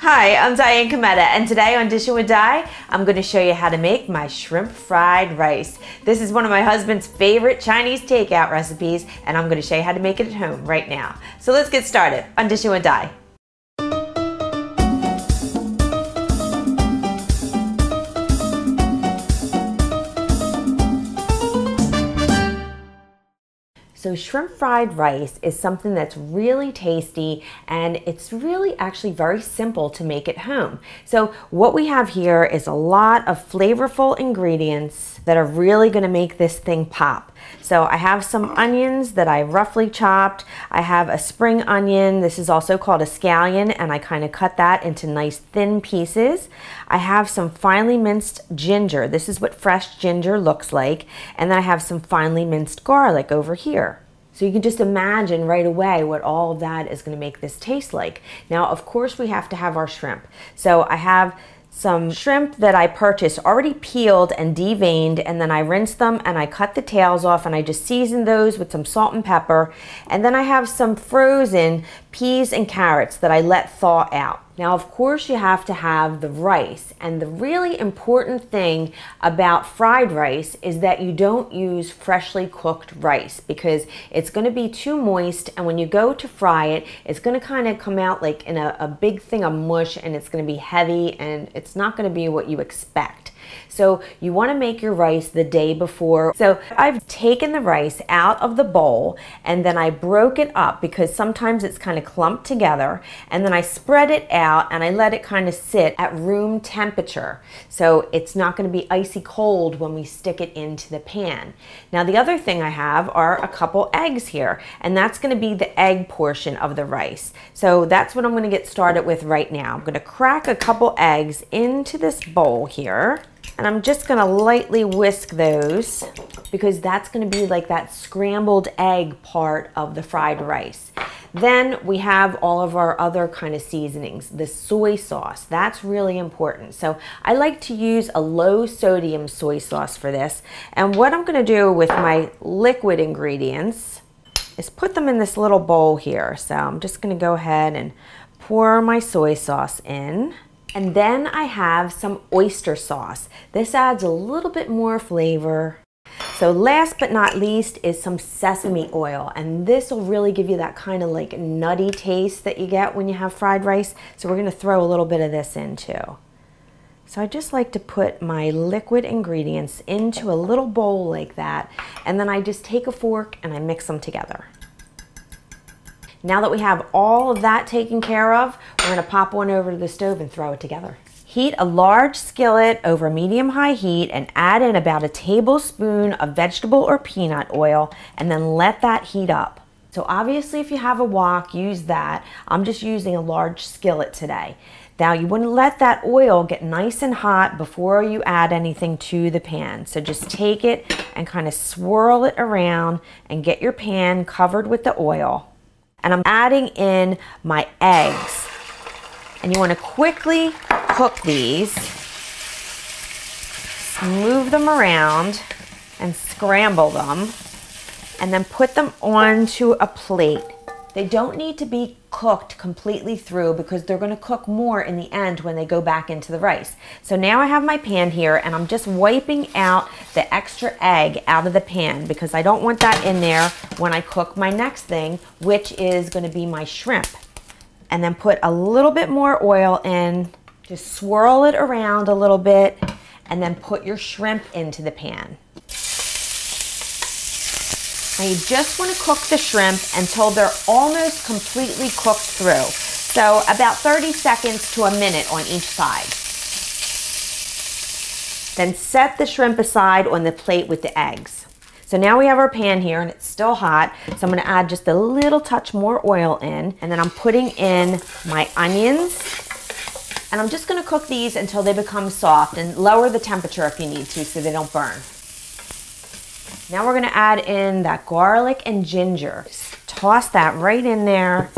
Hi, I'm Diane Kometa, and today on Dishin with Di, I'm going to show you how to make my shrimp fried rice. This is one of my husband's favorite Chinese takeout recipes, and I'm going to show you how to make it at home right now. So let's get started on Dishin with Di. So shrimp fried rice is something that's really tasty, and it's really actually very simple to make at home. So what we have here is a lot of flavorful ingredients that are really going to make this thing pop. So I have some onions that I roughly chopped. I have a spring onion. This is also called a scallion, and I kind of cut that into nice thin pieces. I have some finely minced ginger. This is what fresh ginger looks like. And then I have some finely minced garlic over here. So you can just imagine right away what all of that is going to make this taste like. Now, of course, we have to have our shrimp. So I have some shrimp that I purchased already peeled and deveined, and then I rinsed them and I cut the tails off, and I just seasoned those with some salt and pepper. And then I have some frozen peas and carrots that I let thaw out. Now, of course, you have to have the rice, and the really important thing about fried rice is that you don't use freshly cooked rice, because it's going to be too moist, and when you go to fry it, it's going to kind of come out like in a big thing of mush, and it's going to be heavy, and it's not going to be what you expect. So you want to make your rice the day before. So I've taken the rice out of the bowl, and then I broke it up because sometimes it's kind of clumped together, and then I spread it out and I let it kind of sit at room temperature. So it's not going to be icy cold when we stick it into the pan. Now the other thing I have are a couple eggs here, and that's going to be the egg portion of the rice. So that's what I'm going to get started with right now. I'm going to crack a couple eggs into this bowl here. And I'm just going to lightly whisk those, because that's going to be like that scrambled egg part of the fried rice. Then we have all of our other kind of seasonings. The soy sauce, that's really important. So I like to use a low sodium soy sauce for this. And what I'm going to do with my liquid ingredients is put them in this little bowl here. So I'm just going to go ahead and pour my soy sauce in. And then I have some oyster sauce. This adds a little bit more flavor. So last but not least is some sesame oil, and this will really give you that kind of like nutty taste that you get when you have fried rice. So we're going to throw a little bit of this in too. So I just like to put my liquid ingredients into a little bowl like that, and then I just take a fork and I mix them together. Now that we have all of that taken care of, we're going to pop one over to the stove and throw it together. Heat a large skillet over medium-high heat and add in about a tablespoon of vegetable or peanut oil, and then let that heat up. So obviously if you have a wok, use that. I'm just using a large skillet today. Now you want to let that oil get nice and hot before you add anything to the pan. So just take it and kind of swirl it around and get your pan covered with the oil. And I'm adding in my eggs. And you want to quickly cook these. Move them around and scramble them. And then put them onto a plate. They don't need to be cooked completely through, because they're going to cook more in the end when they go back into the rice. So now I have my pan here, and I'm just wiping out the extra egg out of the pan, because I don't want that in there when I cook my next thing, which is going to be my shrimp. And then put a little bit more oil in, just swirl it around a little bit, and then put your shrimp into the pan. Now you just want to cook the shrimp until they're almost completely cooked through. So about 30 seconds to a minute on each side. Then set the shrimp aside on the plate with the eggs. So now we have our pan here, and it's still hot. So I'm going to add just a little touch more oil in, and then I'm putting in my onions. And I'm just going to cook these until they become soft, and lower the temperature if you need to so they don't burn. Now we're going to add in that garlic and ginger. Just toss that right in there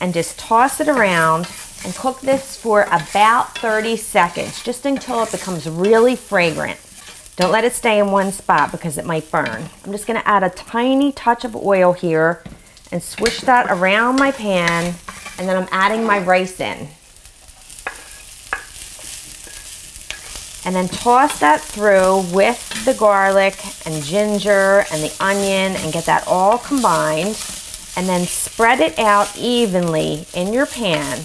and just toss it around and cook this for about 30 seconds, just until it becomes really fragrant. Don't let it stay in one spot because it might burn. I'm just going to add a tiny touch of oil here and swish that around my pan, and then I'm adding my rice in. And then toss that through with the garlic and ginger and the onion and get that all combined. And then spread it out evenly in your pan.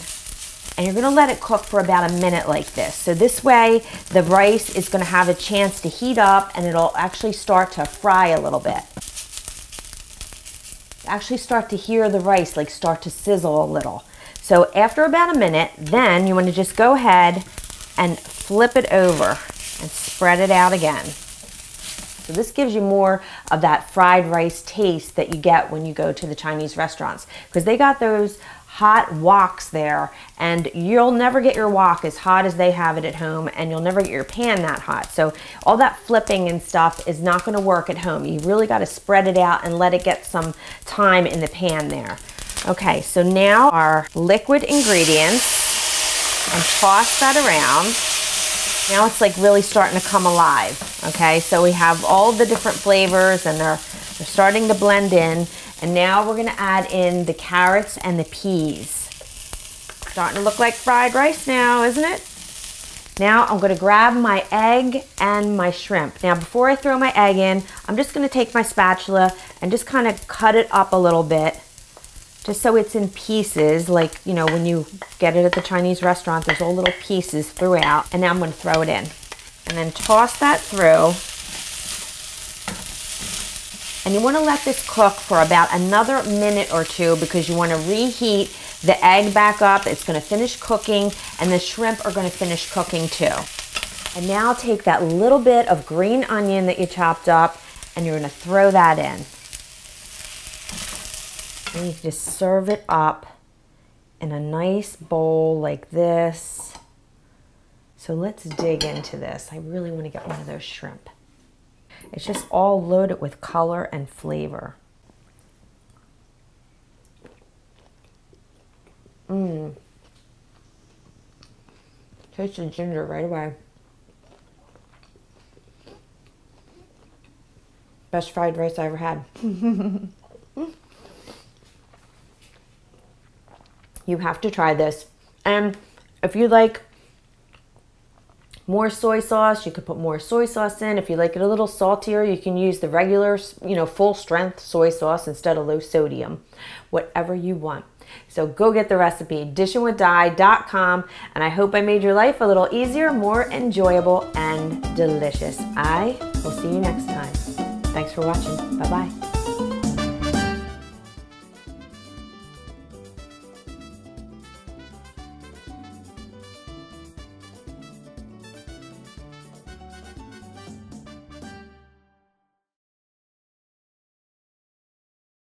And you're gonna let it cook for about a minute like this. So this way, the rice is gonna have a chance to heat up and it'll actually start to fry a little bit. Actually start to hear the rice, like start to sizzle a little. So after about a minute, then you wanna just go ahead and flip it over and spread it out again. So this gives you more of that fried rice taste that you get when you go to the Chinese restaurants, because they got those hot woks there, and you'll never get your wok as hot as they have it at home, and you'll never get your pan that hot. So all that flipping and stuff is not going to work at home. You really got to spread it out and let it get some time in the pan there. Okay, so now our liquid ingredients, and toss that around. Now it's like really starting to come alive. Okay, so we have all the different flavors and they're starting to blend in. And now we're gonna add in the carrots and the peas. Starting to look like fried rice now, isn't it? Now I'm gonna grab my egg and my shrimp. Now before I throw my egg in, I'm just gonna take my spatula and just kind of cut it up a little bit, just so it's in pieces, like, you know, when you get it at the Chinese restaurant, there's all little pieces throughout. And now I'm gonna throw it in. And then toss that through. And you want to let this cook for about another minute or two, because you want to reheat the egg back up. It's going to finish cooking, and the shrimp are going to finish cooking too. And now take that little bit of green onion that you chopped up, and you're going to throw that in. And you just serve it up in a nice bowl like this. So let's dig into this. I really want to get one of those shrimp. It's just all loaded with color and flavor. Taste the ginger right away. Best fried rice I ever had. You have to try this. And if you like more soy sauce, you could put more soy sauce in. If you like it a little saltier, you can use the regular, you know, full strength soy sauce instead of low sodium, whatever you want. So go get the recipe, dishinwithdi.com, and I hope I made your life a little easier, more enjoyable, and delicious. I will see you next time. Thanks for watching. Bye-bye.